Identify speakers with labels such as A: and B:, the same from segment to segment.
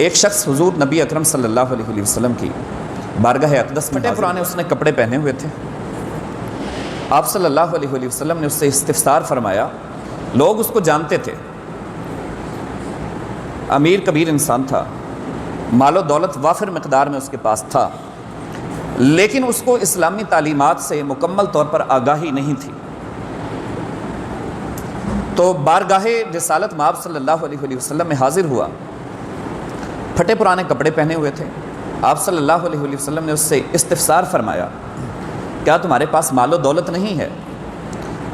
A: ایک شخص حضور نبی اکرم صلی اللہ علیہ وسلم کی بارگاہ اقدس میں پھٹے پرانے اس نے کپڑے پہنے ہوئے تھے۔ آپ صلی اللہ علیہ وسلم نے اس سے استفسار فرمایا۔ لوگ اس کو جانتے تھے، امیر کبیر انسان تھا، مال و دولت وافر مقدار میں اس کے پاس تھا، لیکن اس کو اسلامی تعلیمات سے مکمل طور پر آگاہی نہیں تھی۔ تو بارگاہ رسالت مآب صلی اللہ علیہ وسلم میں حاضر ہوا، پھٹے پرانے کپڑے پہنے ہوئے تھے۔ آپ صلی اللہ علیہ وسلم نے اس سے استفسار فرمایا، کیا تمہارے پاس مال و دولت نہیں ہے؟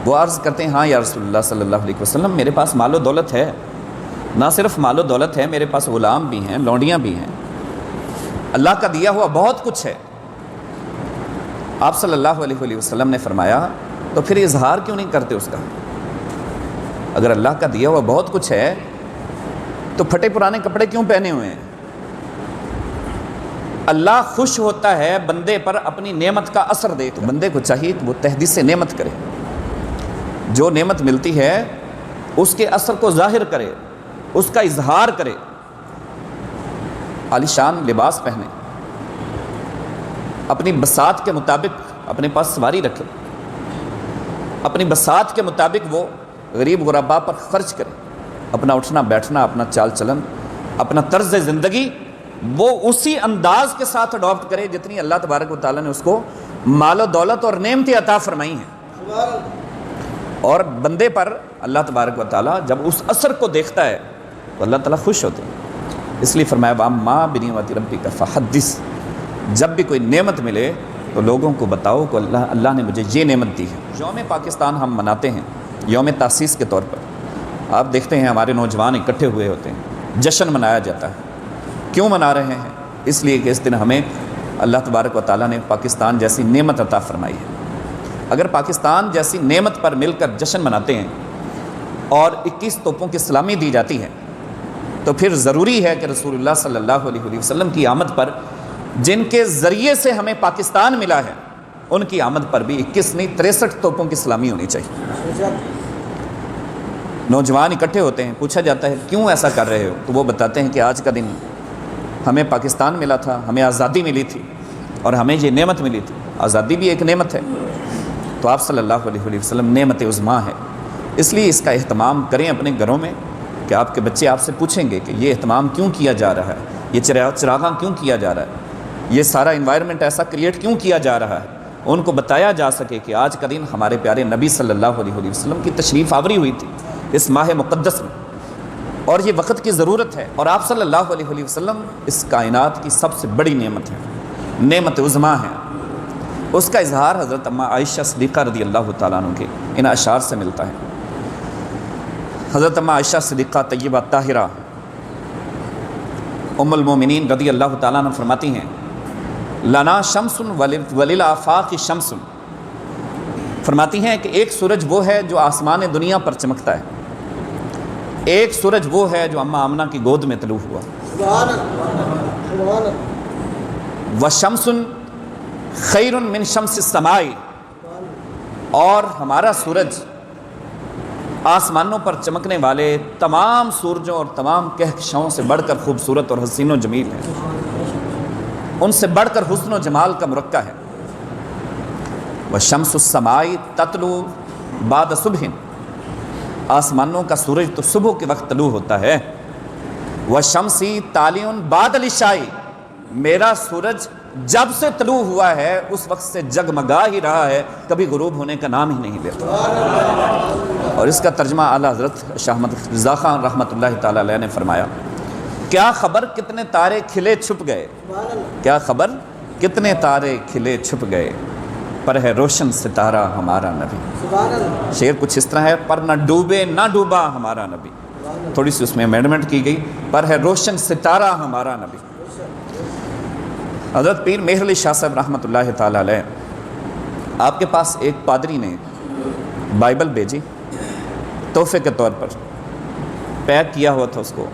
A: وہ عرض کرتے ہیں، ہاں یا رسول اللہ صلی اللہ علیہ وسلم، میرے پاس مال و دولت ہے، نہ صرف مال و دولت ہے، میرے پاس غلام بھی ہیں، لونڈیاں بھی ہیں، اللہ کا دیا ہوا بہت کچھ ہے۔ آپ صلی اللہ علیہ وسلم نے فرمایا، تو پھر اظہار کیوں نہیں کرتے اس کا؟ اگر اللہ کا دیا ہوا بہت کچھ ہے تو پھٹے پرانے کپڑے کیوں پہنے ہوئے ہیں؟ اللہ خوش ہوتا ہے بندے پر اپنی نعمت کا اثر دے، تو بندے کو چاہیے کہ وہ تحدیث نعمت کرے، جو نعمت ملتی ہے اس کے اثر کو ظاہر کرے، اس کا اظہار کرے، عالیشان لباس پہنے، اپنی بساط کے مطابق اپنے پاس سواری رکھے، اپنی بساط کے مطابق وہ غریب غربا پر خرچ کرے، اپنا اٹھنا بیٹھنا، اپنا چال چلن، اپنا طرز زندگی وہ اسی انداز کے ساتھ اڈاپٹ کرے جتنی اللہ تبارک و تعالیٰ نے اس کو مال و دولت اور نعمتیں عطا فرمائی ہیں۔ اور بندے پر اللہ تبارک و تعالیٰ جب اس اثر کو دیکھتا ہے تو اللہ تعالیٰ خوش ہوتے ہیں، اس لیے فرمایا وَأَمَّا بِنِعْمَتِ رَبِّكَ فَحَدِّثْ، جب بھی کوئی نعمت ملے تو لوگوں کو بتاؤ کہ اللہ نے مجھے یہ نعمت دی ہے۔ یوم پاکستان ہم مناتے ہیں یوم تاسیس کے طور پر، آپ دیکھتے ہیں ہمارے نوجوان اکٹھے ہوئے ہوتے ہیں، جشن منایا جاتا ہے۔ کیوں منا رہے ہیں؟ اس لیے کہ اس دن ہمیں اللہ تبارک و تعالیٰ نے پاکستان جیسی نعمت عطا فرمائی ہے۔ اگر پاکستان جیسی نعمت پر مل کر جشن مناتے ہیں اور 21 توپوں کی سلامی دی جاتی ہے تو پھر ضروری ہے کہ رسول اللہ صلی اللہ علیہ وسلم کی آمد پر جن کے ذریعے سے ہمیں پاکستان ملا ہے ان کی آمد پر بھی 21 نہیں 63 توپوں کی سلامی ہونی چاہیے۔ نوجوان اکٹھے ہوتے ہیں، پوچھا جاتا ہے کیوں ایسا کر رہے ہو؟ تو وہ بتاتے ہیں کہ آج کا دن ہمیں پاکستان ملا تھا، ہمیں آزادی ملی تھی اور ہمیں یہ نعمت ملی تھی۔ آزادی بھی ایک نعمت ہے، تو آپ صلی اللہ علیہ وسلم نعمت عظمیٰ ہے، اس لیے اس کا اہتمام کریں اپنے گھروں میں، کہ آپ کے بچے آپ سے پوچھیں گے کہ یہ اہتمام کیوں کیا جا رہا ہے، یہ چراغاں کیوں کیا جا رہا ہے، یہ سارا انوائرمنٹ ایسا کریٹ کیوں کیا جا رہا ہے، ان کو بتایا جا سکے کہ آج کا دن ہمارے پیارے نبی صلی اللہ علیہ وسلم کی تشریف آوری ہوئی تھی اس ماہ مقدس میں، اور یہ وقت کی ضرورت ہے، اور آپ صلی اللہ علیہ وسلم اس کائنات کی سب سے بڑی نعمت ہے، نعمت عظمیٰ ہے۔ اس کا اظہار حضرت اماں عائشہ صدیقہ رضی اللہ تعالیٰ عنہ کے ان اشعار سے ملتا ہے۔ حضرت اماں عائشہ صدیقہ طیبہ طاہرہ ام المومنین رضی اللہ تعالیٰ عنہ فرماتی ہیں، لنا شمس وللآفاق شمس، فرماتی ہیں کہ ایک سورج وہ ہے جو آسمان دنیا پر چمکتا ہے، ایک سورج وہ ہے جو اماں آمنہ کی گود میں طلوع ہوا، وشمس خیر من شمس السماء، اور ہمارا سورج آسمانوں پر چمکنے والے تمام سورجوں اور تمام کہکشاؤں سے بڑھ کر خوبصورت اور حسین و جمیل ہے، ان سے بڑھ کر حسن و جمال کا مرقع ہے۔ وشمس السماء تطلع بعد صبح، آسمانوں کا سورج تو صبح کے وقت طلوع ہوتا ہے۔ وشمسی طالع بعد العشاء، میرا سورج جب سے طلوع ہوا ہے اس وقت سے جگمگا ہی رہا ہے، کبھی غروب ہونے کا نام ہی نہیں لیتا۔ اور اس کا ترجمہ اعلیٰ حضرت شاہ احمد رضا خان رحمۃ اللہ تعالیٰ علیہ نے فرمایا، کیا خبر کتنے تارے کھلے چھپ گئے، کیا خبر کتنے تارے کھلے چھپ گئے، پر ہے روشن ستارہ ہمارا نبی۔ شعر کچھ اس طرح ہے، پر نہ ڈوبے نہ ڈوبا ہمارا نبی، تھوڑی سی اس میں امینڈمنٹ کی گئی، پر ہے روشن ستارہ ہمارا نبی۔ حضرت پیر مہر علی شاہ صاحب رحمۃ اللہ تعالیٰ علیہ، آپ کے پاس ایک پادری نے بائبل بھیجی تحفے کے طور پر، پیک کیا ہوا تھا اس کو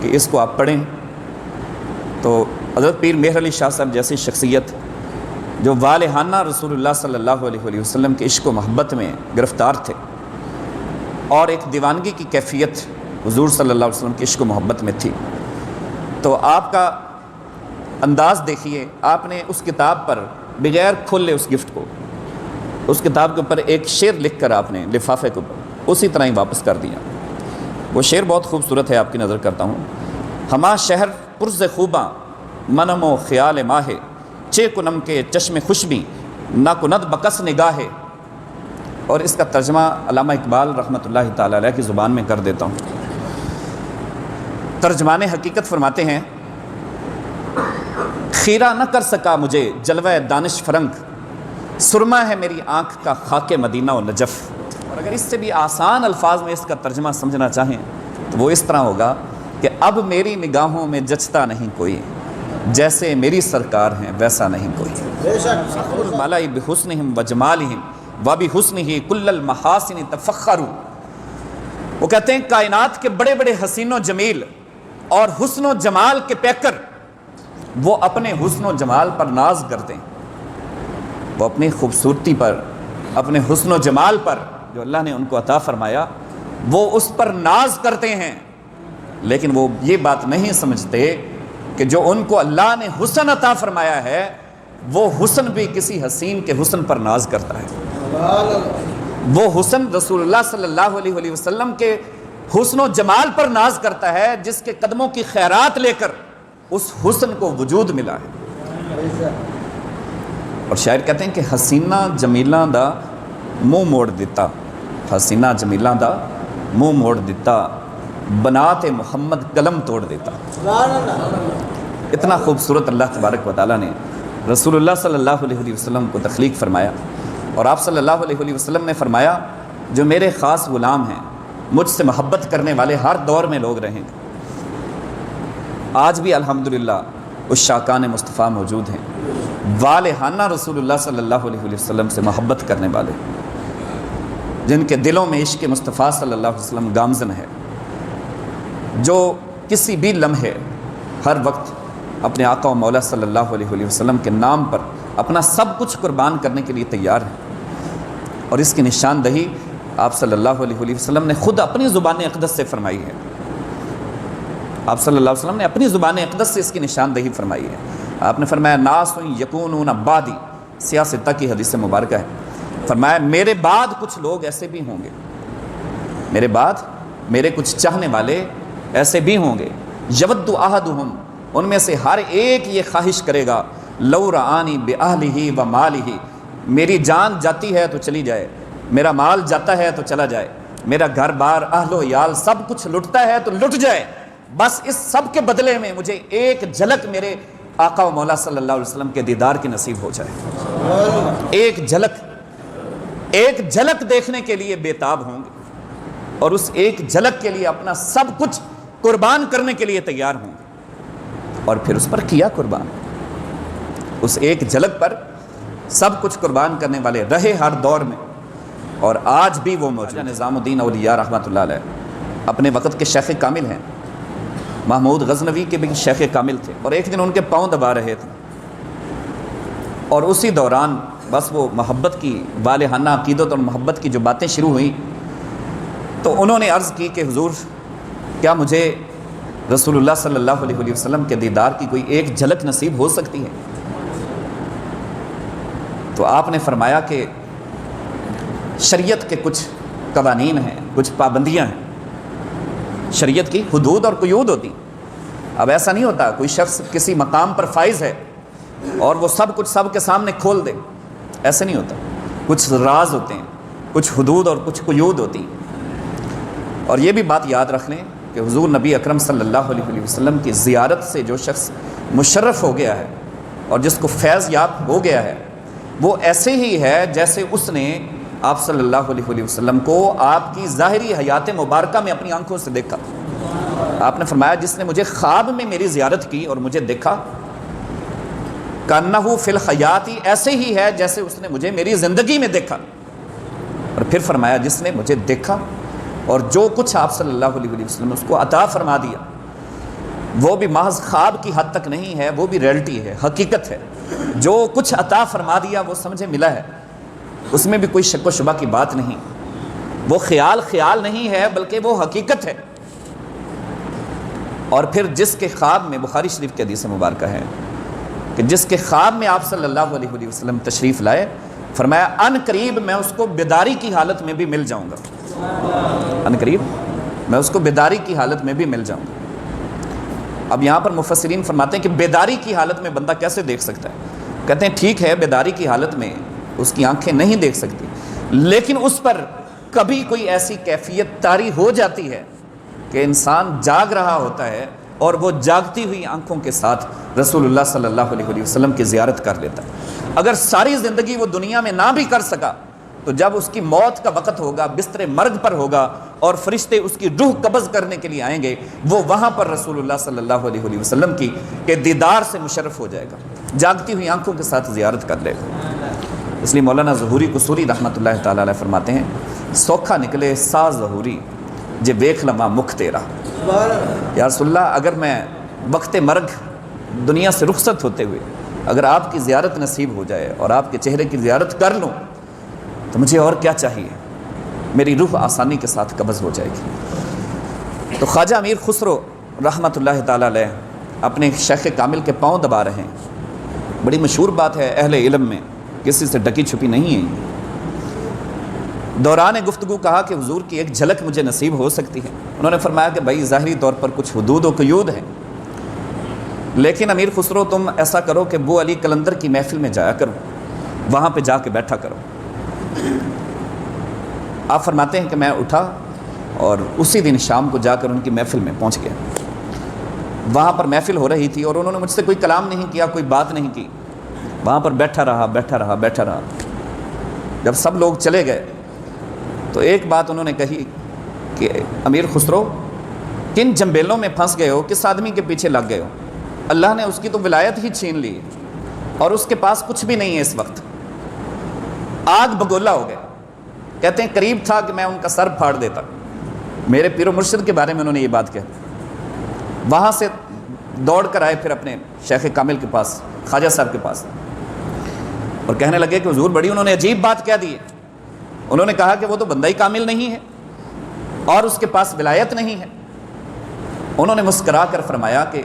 A: کہ اس کو آپ پڑھیں۔ تو حضرت پیر مہر علی شاہ صاحب جیسی شخصیت جو والہانہ رسول اللہ صلی اللہ علیہ وسلم کے عشق و محبت میں گرفتار تھے اور ایک دیوانگی کی کیفیت حضور صلی اللہ علیہ وسلم کے عشق و محبت میں تھی، تو آپ کا انداز دیکھیے، آپ نے اس کتاب پر بغیر کھولے اس گفٹ کو، اس کتاب کے اوپر ایک شعر لکھ کر آپ نے لفافے کے اوپر اسی طرح ہی واپس کر دیا۔ وہ شعر بہت خوبصورت ہے، آپ کی نظر کرتا ہوں۔ ہما شہر پرز خوباں منم و خیال ماہ، چے کنم کے چشم خوشبی نہ کند بکس نگاہ۔ اور اس کا ترجمہ علامہ اقبال رحمۃ اللہ تعالی علیہ کی زبان میں کر دیتا ہوں۔ ترجمان حقیقت فرماتے ہیں، خیرہ نہ کر سکا مجھے جلوہ دانش فرنگ، سرما ہے میری آنکھ کا خاک مدینہ و نجف۔ اور اگر اس سے بھی آسان الفاظ میں اس کا ترجمہ سمجھنا چاہیں تو وہ اس طرح ہوگا کہ اب میری نگاہوں میں جچتا نہیں کوئی، جیسے میری سرکار ہیں ویسا نہیں کوئی۔ مالائی بحسنہم وجمالہم وبحسنہ کل المحاسن تفخروا۔ وہ کہتے ہیں کائنات کے بڑے بڑے حسین و جمیل اور حسن و جمال کے پیکر وہ اپنے حسن و جمال پر ناز کرتے ہیں، وہ اپنی خوبصورتی پر، اپنے حسن و جمال پر جو اللہ نے ان کو عطا فرمایا وہ اس پر ناز کرتے ہیں، لیکن وہ یہ بات نہیں سمجھتے کہ جو ان کو اللہ نے حسن عطا فرمایا ہے وہ حسن بھی کسی حسین کے حسن پر ناز کرتا ہے۔ وہ حسن رسول اللہ صلی اللہ علیہ وسلم کے حسن و جمال پر ناز کرتا ہے، جس کے قدموں کی خیرات لے کر اس حسن کو وجود ملا ہے۔ اور شاعر کہتے ہیں کہ حسینہ جمیلاں دا منہ موڑ دیتا، حسینہ جمیلاں دا منہ موڑ دیتا، بنات محمد قلم توڑ دیتا۔ اتنا خوبصورت اللہ تبارک و تعالیٰ نے رسول اللہ صلی اللہ علیہ وسلم کو تخلیق فرمایا، اور آپ صلی اللہ علیہ وسلم نے فرمایا جو میرے خاص غلام ہیں، مجھ سے محبت کرنے والے ہر دور میں لوگ رہیں گے۔ آج بھی الحمدللہ اس شاکان مصطفیٰ موجود ہیں، والہانہ رسول اللہ صلی اللہ علیہ وسلم سے محبت کرنے والے، جن کے دلوں میں عشق مصطفیٰ صلی اللہ علیہ وسلم گامزن ہے، جو کسی بھی لمحے ہر وقت اپنے آقا و مولا صلی اللہ علیہ وسلم کے نام پر اپنا سب کچھ قربان کرنے کے لیے تیار ہیں۔ اور اس کی نشاندہی آپ صلی اللہ علیہ وسلم نے خود اپنی زبان اقدس سے فرمائی ہے۔ آپ صلی اللہ علیہ وسلم نے اپنی زبان اقدس سے اس کی نشاندہی فرمائی ہے۔ آپ نے فرمایا ناس یکونون بعدی، سیاستہ کی حدیث مبارکہ ہے، فرمایا میرے بعد کچھ لوگ ایسے بھی ہوں گے، میرے بعد میرے کچھ چاہنے والے ایسے بھی ہوں گے، یود احدہم، ان میں سے ہر ایک یہ خواہش کرے گا، لو رآنی بأہلہ و مالہ، میری جان جاتی ہے تو چلی جائے، میرا مال جاتا ہے تو چلا جائے، میرا گھر بار اہل و عیال سب کچھ لٹتا ہے تو لٹ جائے، بس اس سب کے بدلے میں مجھے ایک جھلک میرے آقا و مولا صلی اللہ علیہ وسلم کے دیدار کی نصیب ہو جائے۔ ایک جھلک دیکھنے کے لیے بےتاب ہوں گے، اور اس ایک جھلک کے لیے اپنا سب کچھ قربان کرنے کے لیے تیار ہوں گے، اور پھر اس پر کیا قربان، اس ایک جھلک پر سب کچھ قربان کرنے والے رہے ہر دور میں، اور آج بھی وہ موجود۔ نظام الدین اولیاء رحمۃ اللہ علیہ اپنے وقت کے شیخ کامل ہیں، محمود غزنوی کے بھی شیخ کامل تھے، اور ایک دن ان کے پاؤں دبا رہے تھے، اور اسی دوران بس وہ محبت کی والہانہ عقیدت اور محبت کی جو باتیں شروع ہوئیں تو انہوں نے عرض کی کہ حضور کیا مجھے رسول اللہ صلی اللہ علیہ وسلم کے دیدار کی کوئی ایک جھلک نصیب ہو سکتی ہے؟ تو آپ نے فرمایا کہ شریعت کے کچھ قوانین ہیں، کچھ پابندیاں ہیں، شریعت کی حدود اور قیود ہوتی۔ اب ایسا نہیں ہوتا کوئی شخص کسی مقام پر فائز ہے اور وہ سب کچھ سب کے سامنے کھول دے، ایسے نہیں ہوتا، کچھ راز ہوتے ہیں، کچھ حدود اور کچھ قیود ہوتی ہیں۔ اور یہ بھی بات یاد رکھ لیں کہ حضور نبی اکرم صلی اللہ علیہ وسلم کی زیارت سے جو شخص مشرف ہو گیا ہے اور جس کو فیض یاب ہو گیا ہے، وہ ایسے ہی ہے جیسے اس نے آپ صلی اللہ علیہ وسلم کو آپ کی ظاہری حیات مبارکہ میں اپنی آنکھوں سے دیکھا۔ آپ نے فرمایا جس نے مجھے خواب میں میری زیارت کی اور مجھے دیکھا، کأنہ فی الحیات، ایسے ہی ہے جیسے اس نے مجھے میری زندگی میں دیکھا۔ اور پھر فرمایا جس نے مجھے دیکھا اور جو کچھ آپ صلی اللہ علیہ وسلم نے اس کو عطا فرما دیا وہ بھی محض خواب کی حد تک نہیں ہے، وہ بھی ریئلٹی ہے، حقیقت ہے۔ جو کچھ عطا فرما دیا وہ سمجھے ملا ہے، اس میں بھی کوئی شک و شبہ کی بات نہیں، وہ خیال نہیں ہے بلکہ وہ حقیقت ہے۔ اور پھر جس کے خواب میں، بخاری شریف کی حدیث مبارکہ ہے کہ جس کے خواب میں آپ صلی اللہ علیہ وسلم تشریف لائے، فرمایا ان قریب میں اس کو بیداری کی حالت میں بھی مل جاؤں گا، ان قریب میں اس کو بیداری کی حالت میں بھی مل جاؤں گا۔ اب یہاں پر مفسرین فرماتے ہیں کہ بیداری کی حالت میں بندہ کیسے دیکھ سکتا ہے؟ کہتے ہیں ٹھیک ہے بیداری کی حالت میں اس کی آنکھیں نہیں دیکھ سکتی، لیکن اس پر کبھی کوئی ایسی کیفیت طاری ہو جاتی ہے کہ انسان جاگ رہا ہوتا ہے اور وہ جاگتی ہوئی آنکھوں کے ساتھ رسول اللہ صلی اللہ علیہ وسلم کی زیارت کر لیتا ہے۔ اگر ساری زندگی وہ دنیا میں نہ بھی کر سکا تو جب اس کی موت کا وقت ہوگا، بستر مرگ پر ہوگا اور فرشتے اس کی روح قبض کرنے کے لیے آئیں گے، وہ وہاں پر رسول اللہ صلی اللہ علیہ وسلم کی کہ دیدار سے مشرف ہو جائے گا، جاگتی ہوئی آنکھوں کے ساتھ زیارت کر لے گا۔ اس لیے مولانا ظہوری قصوری رحمۃ اللہ تعالیٰ علیہ فرماتے ہیں سوکھا نکلے سا ظہوری جے ویکھ لما مکھ تیرا۔ یا رسول اللہ اگر میں وقت مرگ دنیا سے رخصت ہوتے ہوئے اگر آپ کی زیارت نصیب ہو جائے اور آپ کے چہرے کی زیارت کر لوں تو مجھے اور کیا چاہیے، میری روح آسانی کے ساتھ قبض ہو جائے گی۔ تو خواجہ امیر خسرو رحمۃ اللہ تعالیٰ علیہ اپنے شیخ کامل کے پاؤں دبا رہے ہیں۔ بڑی مشہور بات ہے اہل علم میں، کسی سے ڈکی چھپی نہیں ہے۔ دوران گفتگو کہا کہ حضور کی ایک جھلک مجھے نصیب ہو سکتی ہے۔ انہوں نے فرمایا کہ بھائی ظاہری طور پر کچھ حدود و قیود ہیں، لیکن امیر خسرو تم ایسا کرو کہ بو علی قلندر کی محفل میں جایا کرو، وہاں پہ جا کے بیٹھا کرو۔ آپ فرماتے ہیں کہ میں اٹھا اور اسی دن شام کو جا کر ان کی محفل میں پہنچ گیا۔ وہاں پر محفل ہو رہی تھی اور انہوں نے مجھ سے کوئی کلام نہیں کیا، کوئی بات نہیں کی، وہاں پر بیٹھا رہا۔ جب سب لوگ چلے گئے تو ایک بات انہوں نے کہی کہ امیر خسرو کن جنبیلوں میں پھنس گئے ہو، کس آدمی کے پیچھے لگ گئے ہو؟ اللہ نے اس کی تو ولایت ہی چھین لی اور اس کے پاس کچھ بھی نہیں ہے اس وقت، آگ بگولا ہو گئے۔ کہتے ہیں قریب تھا کہ میں ان کا سر پھاڑ دیتا۔ میرے پیر و مرشد کے بارے میں انہوں نے یہ بات کہی۔ وہاں سے دوڑ کر آئے پھر اپنے شیخ کامل کے پاس، خواجہ صاحب کے پاس، اور کہنے لگے کہ حضور بڑی انہوں نے عجیب بات کہہ دی ہے۔ انہوں نے کہا کہ وہ تو بندہ ہی کامل نہیں ہے اور اس کے پاس ولایت نہیں ہے۔ انہوں نے مسکرا کر فرمایا کہ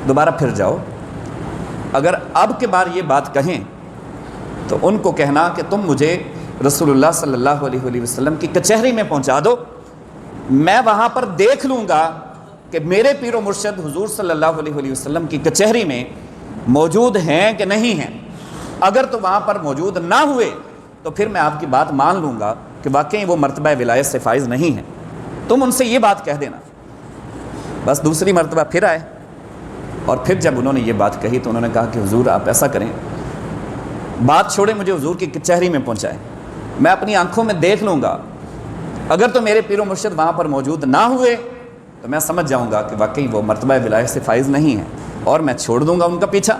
A: دوبارہ پھر جاؤ، اگر اب کے بار یہ بات کہیں تو ان کو کہنا کہ تم مجھے رسول اللہ صلی اللہ علیہ وسلم کی کچہری میں پہنچا دو، میں وہاں پر دیکھ لوں گا کہ میرے پیر و مرشد حضور صلی اللہ علیہ وسلم کی کچہری میں موجود ہیں کہ نہیں ہیں۔ اگر تو وہاں پر موجود نہ ہوئے تو پھر میں آپ کی بات مان لوں گا کہ واقعی وہ مرتبہ ولایت سے فائز نہیں ہیں، تم ان سے یہ بات کہہ دینا۔ بس دوسری مرتبہ پھر آئے اور پھر جب انہوں نے یہ بات کہی تو انہوں نے کہا کہ حضور آپ ایسا کریں، بات چھوڑیں، مجھے حضور کی کچہری میں پہنچائیں، میں اپنی آنکھوں میں دیکھ لوں گا، اگر تو میرے پیر و مرشد وہاں پر موجود نہ ہوئے تو میں سمجھ جاؤں گا کہ واقعی وہ مرتبہ ولایت سے فائز نہیں ہیں اور میں چھوڑ دوں گا ان کا پیچھا۔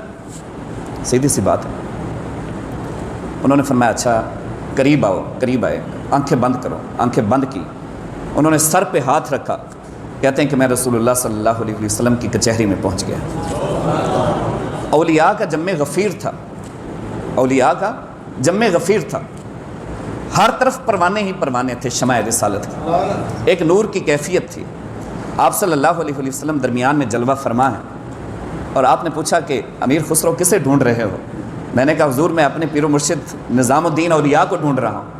A: سیدھی سی بات ہے۔ انہوں نے فرمایا اچھا قریب آؤ، قریب آئے، آنکھیں بند کرو، آنکھیں بند کی۔ انہوں نے سر پہ ہاتھ رکھا، کہتے ہیں کہ میں رسول اللہ صلی اللہ علیہ وسلم کی کچہری میں پہنچ گیا۔ اولیاء کا جم غفیر تھا، اولیاء کا جم غفیر تھا، ہر طرف پروانے ہی پروانے تھے شمع رسالت کی، ایک نور کی کیفیت تھی۔ آپ صلی اللہ علیہ وسلم درمیان میں جلوہ فرما ہے اور آپ نے پوچھا کہ امیر خسرو کسے ڈھونڈ رہے ہو؟ میں نے کہا حضور میں اپنے پیر و مرشد نظام الدین اولیاء کو ڈھونڈ رہا ہوں۔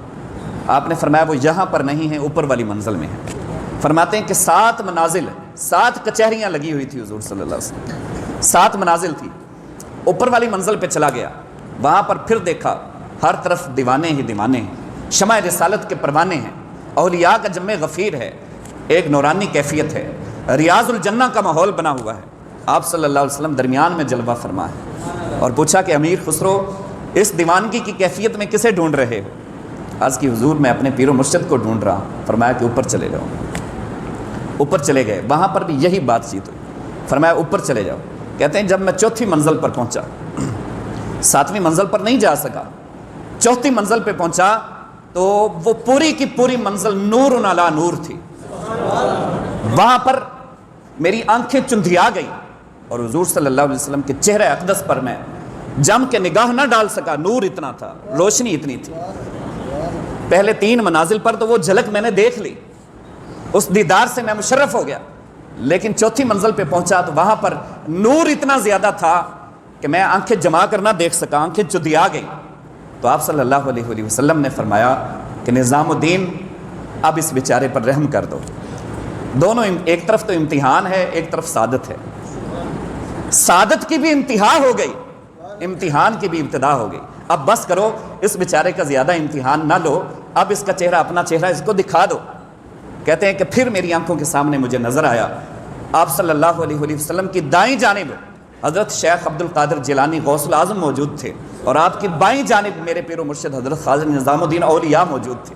A: آپ نے فرمایا وہ یہاں پر نہیں ہیں، اوپر والی منزل میں ہیں۔ فرماتے ہیں کہ 7 منازل، 7 کچہریاں لگی ہوئی تھی حضور صلی اللہ علیہ وسلم، 7 منازل تھی۔ اوپر والی منزل پہ چلا گیا، وہاں پر پھر دیکھا ہر طرف دیوانے ہی دیوانے ہیں، شمع رسالت کے پروانے ہیں، اولیاء کا جم غفیر ہے، ایک نورانی کیفیت ہے، ریاض الجنہ کا ماحول بنا ہوا ہے۔ آپ صلی اللہ علیہ وسلم درمیان میں جلوہ فرما ہے اور پوچھا کہ امیر خسرو اس دیوانگی کی کیفیت میں کسے ڈھونڈ رہے ہو؟ عرض کی حضور میں اپنے پیر و مرشد کو ڈھونڈ رہا ہوں۔ فرمایا کہ اوپر چلے جاؤ۔ اوپر چلے گئے، وہاں پر بھی یہی بات چیت ہوئی، فرمایا اوپر چلے جاؤ۔ کہتے ہیں جب میں 4تھی منزل پر پہنچا، 7ویں منزل پر نہیں جا سکا، 4تھی منزل پہ پہنچا تو وہ پوری کی پوری منزل نور علی نور تھی۔ وہاں پر میری آنکھیں چندھیا گئی اور حضور صلی اللہ علیہ وسلم کے چہرے اقدس پر میں جم کے نگاہ نہ ڈال سکا، نور اتنا تھا، روشنی اتنی تھی۔ پہلے 3 منازل پر تو وہ جھلک میں نے دیکھ لی، اس دیدار سے میں مشرف ہو گیا، لیکن چوتھی منزل پہ پہنچا تو وہاں پر نور اتنا زیادہ تھا کہ میں آنکھیں جما کر نہ دیکھ سکا، آنکھیں چدیا گئیں۔ تو آپ صلی اللہ علیہ وسلم نے فرمایا کہ نظام الدین اب اس بیچارے پر رحم کر دو۔ دونوں، ایک طرف تو امتحان ہے، ایک طرف سعادت ہے۔ سعادت کی بھی انتہا ہو گئی، امتحان کی بھی ابتدا ہو گئی۔ اب بس کرو، اس بیچارے کا زیادہ امتحان نہ لو، اب اس کا چہرہ، اپنا چہرہ اس کو دکھا دو۔ کہتے ہیں کہ پھر میری آنکھوں کے سامنے مجھے نظر آیا آپ صلی اللہ علیہ وسلم کی دائیں جانب حضرت شیخ عبد القادر جیلانی غوث العظم موجود تھے، اور آپ کی بائیں جانب میرے پیر و مرشد حضرت خواجہ نظام الدین اولیاء موجود تھے۔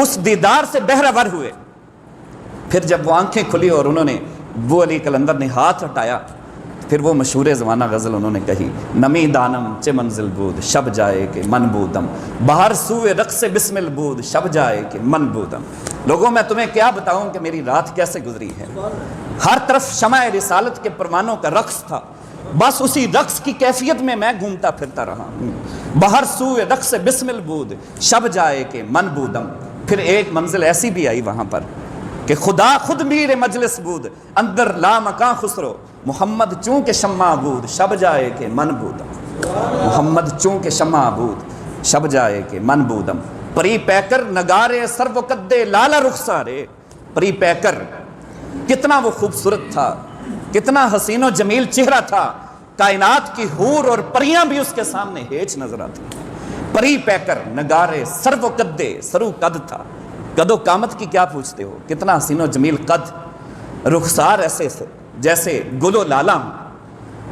A: اس دیدار سے بہرہ ہوئے۔ پھر جب وہ آنکھیں کھلی اور انہوں نے، وہ علی قلندر نے ہاتھ ہٹایا، پھر وہ مشہور زمانہ غزل انہوں نے کہی، نمی دانم چے منزل بود شب جائے کہ من بودم، باہر سوئے رقص بسمل بود شب جائے کہ من بودم۔ لوگوں میں تمہیں کیا بتاؤں کہ میری رات کیسے گزری ہے۔ ہر طرف شمع رسالت کے پروانوں کا رقص تھا، بس اسی رقص کی کیفیت میں گھومتا پھرتا رہا ہوں۔ باہر سوئے رقص بسمل بود شب جائے کہ من بودم۔ پھر ایک منزل ایسی بھی آئی وہاں پر کہ خدا خود میر مجلس بود، اندر لامکاں خسرو، محمد چونکہ شمع بود شب جائے کہ من بودم۔ محمد چونکہ شمع بود شب جائے کہ من بودم۔ پری پیکر نگارے سر و قدے لالا رخسارے، پری پیکر کتنا وہ خوبصورت تھا، کتنا حسین و جمیل چہرہ تھا، کائنات کی حور اور پریاں بھی اس کے سامنے ہیچ نظر آتی۔ پری پیکر نگارے سر و قدے، سرو قد تھا، قد و قامت کی کیا پوچھتے ہو، کتنا حسین و جمیل قد، رخسار ایسے سے جیسے گل و لالا ہوں،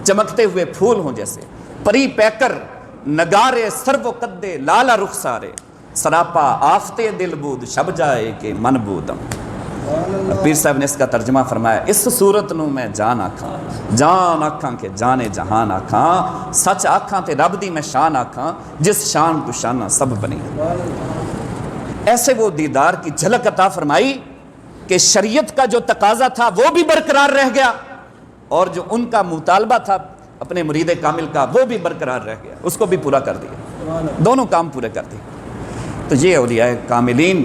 A: چمکتے ہوئے پھول ہوں جیسے۔ پری پیکر نگارے سر و قدے لالا رخسارے، سراپا آفتے دل بود شب جائے کہ من بودم۔ پیر صاحب نے اس کا ترجمہ فرمایا، اس صورت نو میں جان آکھاں، جان آکھاں کہ جانے جہان آکھاں، سچ آکھاں تے رب دی میں شان آکھاں، جس شان کو شانہ سب بنی۔ ایسے وہ دیدار کی جھلک عطا فرمائی کہ شریعت کا جو تقاضا تھا وہ بھی برقرار رہ گیا، اور جو ان کا مطالبہ تھا اپنے مرید کامل کا وہ بھی برقرار رہ گیا، اس کو بھی پورا کر دیا، دونوں کام پورے کر دیے۔ تو یہ اولیاء کاملین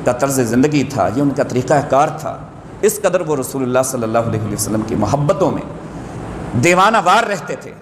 A: کا طرز زندگی تھا، یہ ان کا طریقہ کار تھا۔ اس قدر وہ رسول اللہ صلی اللہ علیہ وسلم کی محبتوں میں دیوانہ وار رہتے تھے۔